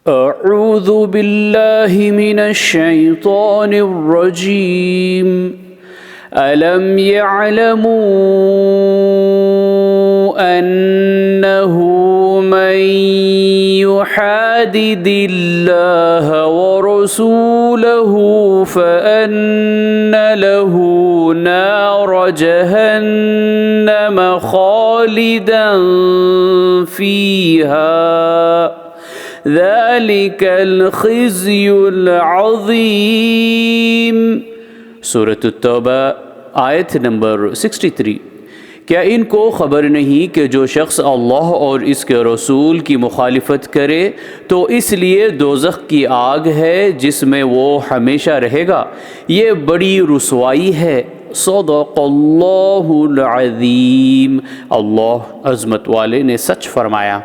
अऊज़ु बिल्लाहि मिनश्शैतानिर्रजीम अलम यअलमू अन्नहु मन युहादिदिल्लाह व रसूलहु फअन्न लहु नार जहन्नम खालिदन फीहा ज़ालिकल खिज़्युल अज़ीम। सूरत तौबा आयत नंबर 63। क्या इनको ख़बर नहीं कि जो शख्स अल्लाह और इसके रसूल की मुखालिफत करे तो इसलिए दोज़ख की आग है जिसमें वो हमेशा रहेगा, ये बड़ी रुसवाई है। सदक़ल्लाहुल अज़ीम। अल्लाह अज़मत वाले ने सच फरमाया।